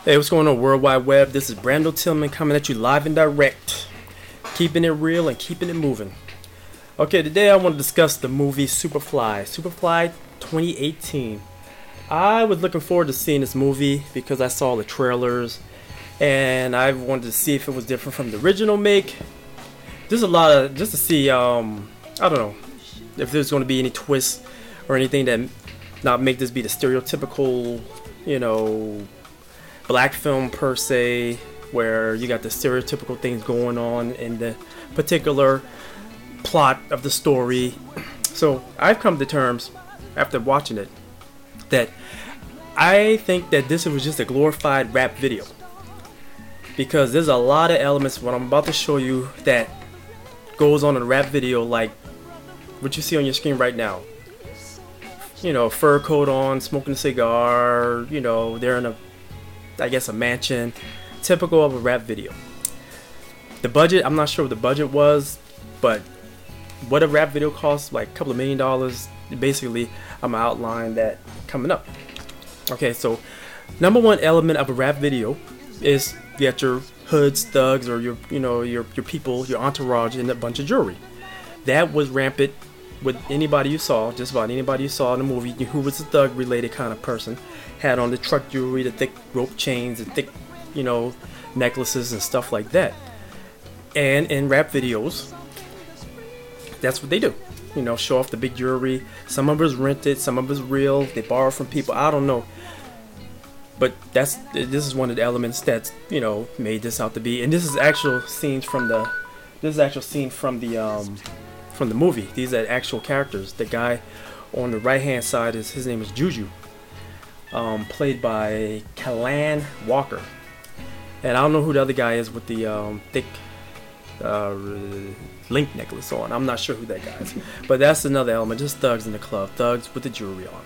Hey, what's going on, World Wide Web? This is Brando Tillman coming at you live and direct, keeping it real and keeping it moving. Okay, today I want to discuss the movie SuperFly. SuperFly 2018. I was looking forward to seeing this movie because I saw the trailers and I wanted to see if it was different from the original make. There's a lot of, just to see, I don't know, if there's going to be any twists or anything that not make this be the stereotypical, black film per se, where you got the stereotypical things going on in the particular plot of the story. So I've come to terms after watching it that I think that this was just a glorified rap video, because there's a lot of elements what I'm about to show you that goes on in a rap video, like what you see on your screen right now. Fur coat on, smoking a cigar, they're in a mansion, typical of a rap video. The budget, I'm not sure what the budget was, but what a rap video costs, like a couple of $1 million. Basically, I'm gonna outline that coming up. Okay, so number one element of a rap video is you got your hoods, thugs, or your people, your entourage, and a bunch of jewelry. That was rampant with anybody you saw, just about anybody you saw in the movie who was a thug related kind of person, had on the truck jewelry, the thick rope chains, the thick, necklaces and stuff like that. And in rap videos, that's what they do. Show off the big jewelry. Some of it is rented, some of it is real. They borrow from people. I don't know. But this is one of the elements that's made this out to be. And this is actual scenes from the from the movie. These are actual characters. The guy on the right hand side his name is Juju, played by Callan Walker, and I don't know who the other guy is with the thick link necklace on. I'm not sure who that guy is, but that's another element. Just thugs in the club, thugs with the jewelry on.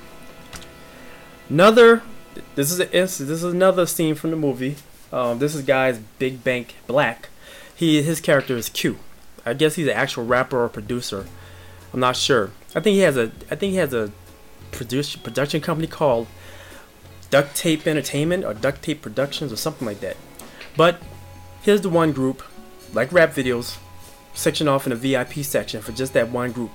This is another scene from the movie. This is guy's Big Bank Black. His character is Q. I guess he's an actual rapper or producer. I'm not sure. I think he has a production company called Duct Tape Entertainment or Duct Tape Productions or something like that. But here's the one group, like rap videos, section off in a VIP section for just that one group.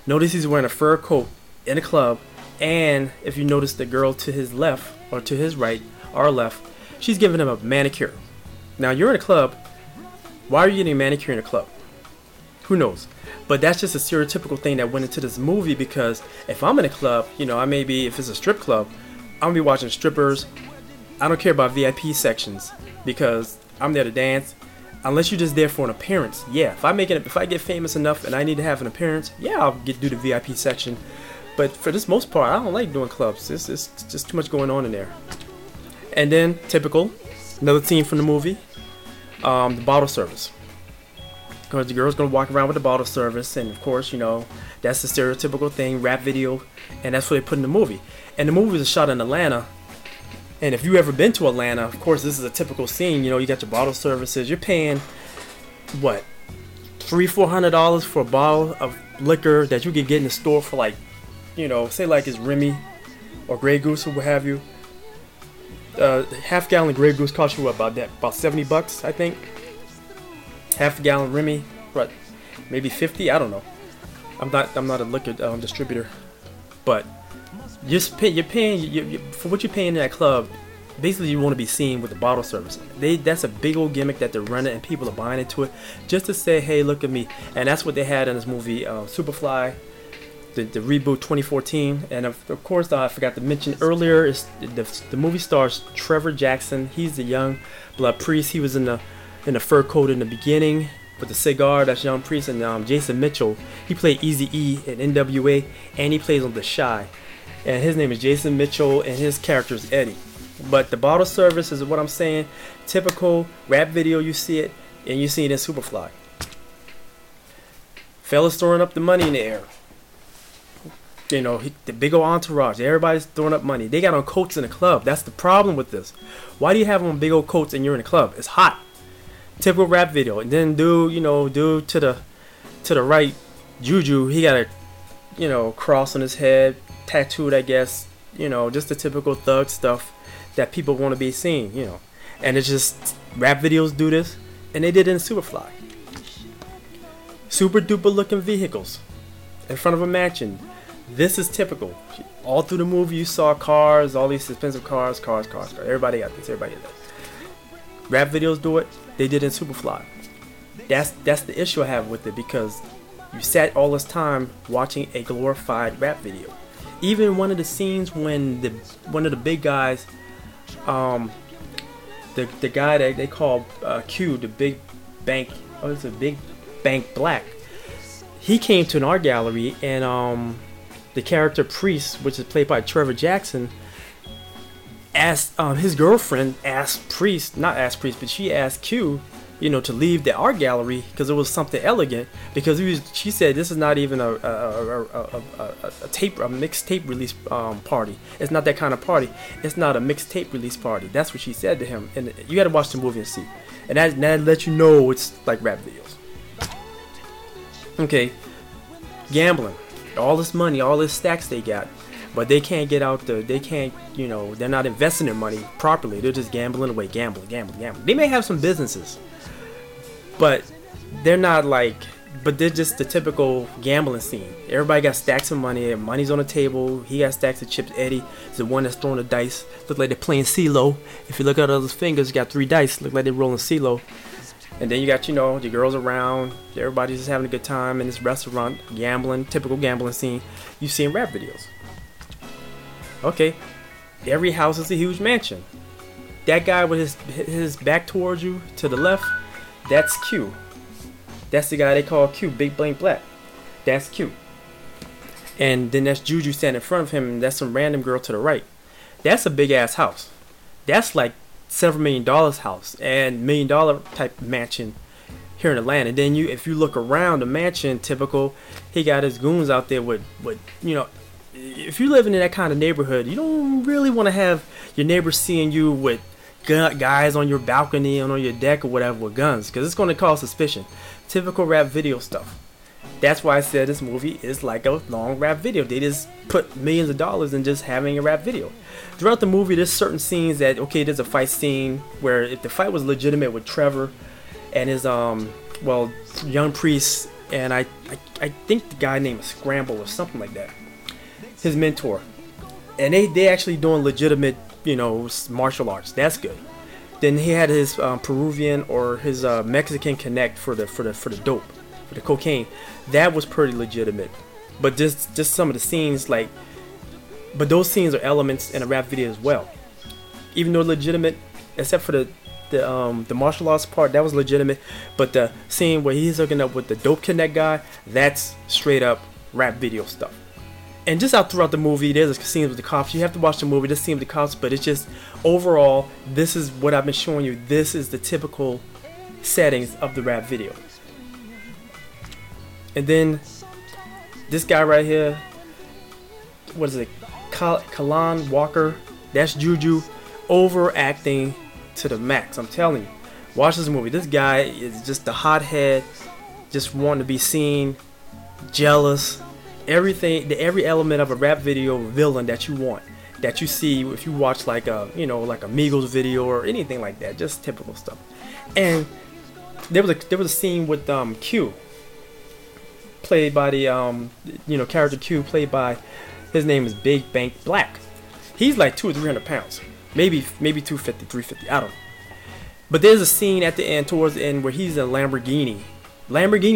Notice he's wearing a fur coat in a club, and if you notice the girl to his left or to his right or left, she's giving him a manicure. Now you're in a club. Why are you getting a manicure in a club? Who knows? But that's just a stereotypical thing that went into this movie, because if I'm in a club, I may be, if it's a strip club, I'm gonna be watching strippers. I don't care about VIP sections because I'm there to dance. Unless you're just there for an appearance. Yeah, if I get famous enough and I need to have an appearance, yeah, I'll do the VIP section. But for this most part, I don't like doing clubs. It's just too much going on in there. And then typical, another scene from the movie, the bottle service. Because the girl's gonna walk around with the bottle service, and of course, that's the stereotypical thing, rap video, and that's what they put in the movie. And the movie was shot in Atlanta. And if you ever been to Atlanta, of course, this is a typical scene. You got your bottle services. You're paying what, $300-400 for a bottle of liquor that you can get in the store for, like, say like it's Remy or Grey Goose or what have you. Half gallon Grey Goose costs you about $70, I think. Half a gallon Remy, what, maybe 50? I don't know. I'm not a liquor distributor, but you're paying for what you're paying in that club. Basically, you want to be seen with the bottle service. That's a big old gimmick that they're running, and people are buying into it just to say, "Hey, look at me." And that's what they had in this movie, SuperFly, the reboot 2014. And of course, I forgot to mention earlier, is the movie stars Trevor Jackson. He's the young blood priest. He was in the fur coat in the beginning with the cigar. That's Young Priest. And Jason Mitchell, he played Eazy-E in NWA, and he plays on The Shy. And his name is Jason Mitchell, and his character is Eddie. But the bottle service is what I'm saying. Typical rap video, you see it, and you see it in SuperFly. Fellas throwing up the money in the air. The big old entourage. Everybody's throwing up money. They got on coats in the club. That's the problem with this. Why do you have on big old coats and you're in a club? It's hot. Typical rap video. And then dude to the right, Juju, he got a cross on his head, tattooed, I guess. Just the typical thug stuff that people want to be seen. And it's just rap videos do this, and they did it in SuperFly. Super duper looking vehicles in front of a mansion. This is typical. All through the movie you saw cars, all these expensive cars. Everybody got this, everybody got that. Rap videos do it, they did it in SuperFly. That's the issue I have with it, because you sat all this time watching a glorified rap video. Even one of the scenes when one of the big guys, the guy that they call Q, the big bank, it's a big bank black. He came to an art gallery, and the character Priest, which is played by Trevor Jackson, asked his girlfriend asked Priest, not asked Priest, but she asked Q, you know, to leave the art gallery because it was something elegant. Because she said this is not even a mixtape release party. It's not that kind of party. It's not a mixtape release party. That's what she said to him. And you got to watch the movie and see. And that lets you know it's like rap videos. Okay, gambling, all this money, all this stacks they got, but they can't get out the, they can't, you know, they're not investing their money properly. They're just gambling away, gambling. They may have some businesses, but they're not like, but they're just the typical gambling scene. Everybody got stacks of money, money's on the table. He got stacks of chips. Eddie is the one that's throwing the dice. Look like they're playing CeeLo. If you look at others' fingers, got 3 dice. Look like they're rolling CeeLo. And then you got, you know, the girls around. Everybody's just having a good time in this restaurant, gambling, typical gambling scene you see in rap videos. Okay, every house is a huge mansion. That guy with his back towards you to the left, that's Q. That's the guy they call Q, Big Blank Black. That's Q. And then that's Juju standing in front of him, and that's some random girl to the right. That's a big ass house. That's like several $1 million house and $1 million type mansion here in Atlanta. And then if you look around the mansion, typical, he got his goons out there with you know, if you're living in that kind of neighborhood, you don't really want to have your neighbors seeing you with guys on your balcony and on your deck or whatever with guns, because it's going to cause suspicion. Typical rap video stuff. That's why I said this movie is like a long rap video. They just put millions of dollars in just having a rap video. Throughout the movie, there's certain scenes that, okay, there's a fight scene where if the fight was legitimate with Trevor and his well, young Priest, and I think the guy named Scramble or something like that, his mentor, and they actually doing legitimate, you know, martial arts. That's good. Then he had his Peruvian or his Mexican connect for the dope, for the cocaine. That was pretty legitimate. But just some of the scenes, like, but those scenes are elements in a rap video as well. Even though legitimate, except for the martial arts part, that was legitimate. But the scene where he's hooking up with the dope connect guy, that's straight up rap video stuff. And just out throughout the movie, there's a scene with the cops. You have to watch the movie, this scene with the cops, but it's just, overall, this is what I've been showing you. This is the typical settings of the rap video. And then, this guy right here, what is it, Kalan Walker, that's Juju, overacting to the max. I'm telling you, watch this movie. This guy is just the hothead, just wanting to be seen, jealous. Everything, every element of a rap video villain that you want, that you see if you watch like a, you know, like a Migos video or anything like that, just typical stuff. And there was a scene with Q, played by the you know, character Q, played by, his name is Big Bank Black. He's like 200 or 300 pounds, maybe 250, 350, I don't know. But there's a scene at the end, towards the end, where he's in a Lamborghini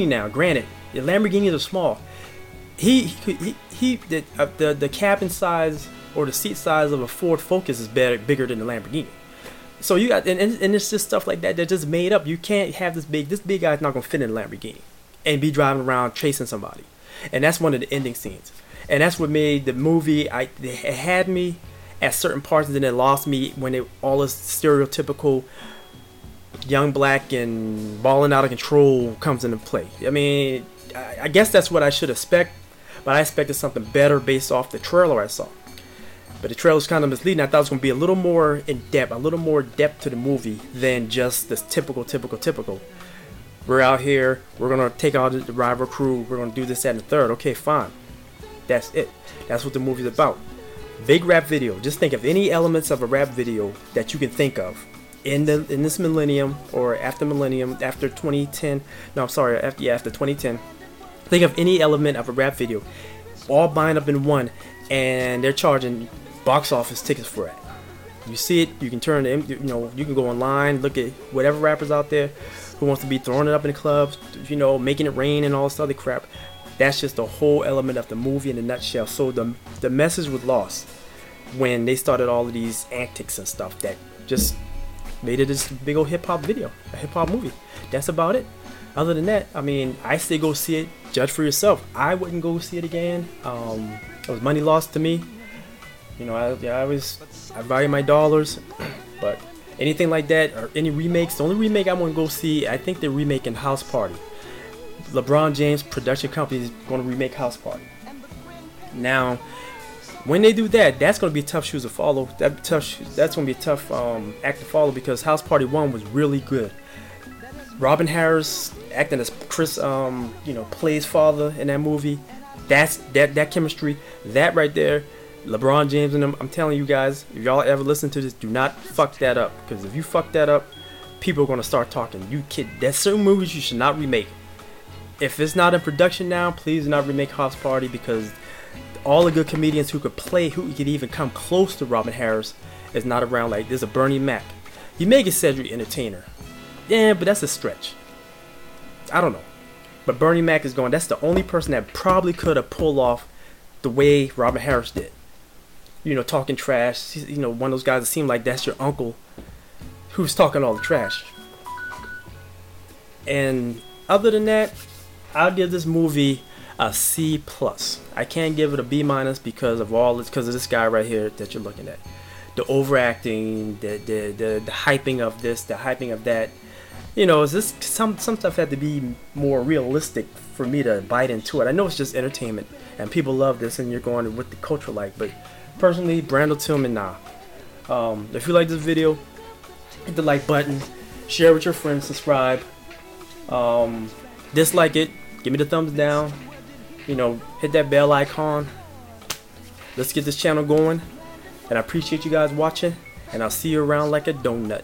now. Granted, the Lamborghinis are small. The cabin size or the seat size of a Ford Focus is bigger than the Lamborghini. So you got, and it's just stuff like that that's just made up. You can't have this big guy's not gonna fit in a Lamborghini and be driving around chasing somebody. And that's one of the ending scenes. And that's what made the movie, it had me at certain parts, and then it lost me when all this stereotypical young black and balling out of control comes into play. I mean, I guess that's what I should expect. But I expected something better based off the trailer I saw. But the trailer was kind of misleading. I thought it was going to be a little more in depth, a little more depth to the movie than just this typical. We're out here, we're going to take out the rival crew, we're going to do this, that, and the third. Okay, fine. That's it. That's what the movie's about. Big rap video. Just think of any elements of a rap video that you can think of in this millennium or after millennium, after 2010. No, I'm sorry, after 2010. Think of any element of a rap video, all bind up in one, and they're charging box office tickets for it. You see it, you can turn it, you know, you can go online, look at whatever rappers out there who wants to be throwing it up in the clubs, you know, making it rain and all this other crap. That's just the whole element of the movie in a nutshell. So the message was lost when they started all of these antics and stuff that just made it this big old hip hop video, a hip hop movie. That's about it. Other than that, I mean, I say go see it. Judge for yourself. I wouldn't go see it again. It was money lost to me. You know, I value my dollars, but anything like that or any remakes, the only remake I want to go see, I think they're remaking House Party. LeBron James production company is going to remake House Party. Now, when they do that, that's going to be tough shoes to follow. That's going to be a tough act to follow because House Party 1 was really good. Robin Harris acting as Chris, you know, Play's father in that movie. That's that chemistry, that right there. LeBron James and them. I'm telling you guys, if y'all ever listen to this, do not fuck that up. Because if you fuck that up, people are gonna start talking. You kid. There's certain movies you should not remake. If it's not in production now, please do not remake House Party because all the good comedians who could play, who could even come close to Robin Harris, is not around. Like there's a Bernie Mac. You may get Cedric Entertainer. Yeah, but that's a stretch. I don't know. But Bernie Mac is going. That's the only person that probably could have pulled off the way Robin Harris did. You know, talking trash. You know, one of those guys that seem like that's your uncle who's talking all the trash. And other than that, I'll give this movie a C+. I can't give it a B- because of this guy right here that you're looking at. The overacting, the hyping of this, the hyping of that. You know, is this some stuff had to be more realistic for me to bite into it. I know it's just entertainment and people love this and you're going with the culture like, but personally, Brando, Tillman, nah. If you like this video, hit the like button, share with your friends, subscribe, dislike it, give me the thumbs down, you know, hit that bell icon. Let's get this channel going, and I appreciate you guys watching, and I'll see you around like a donut.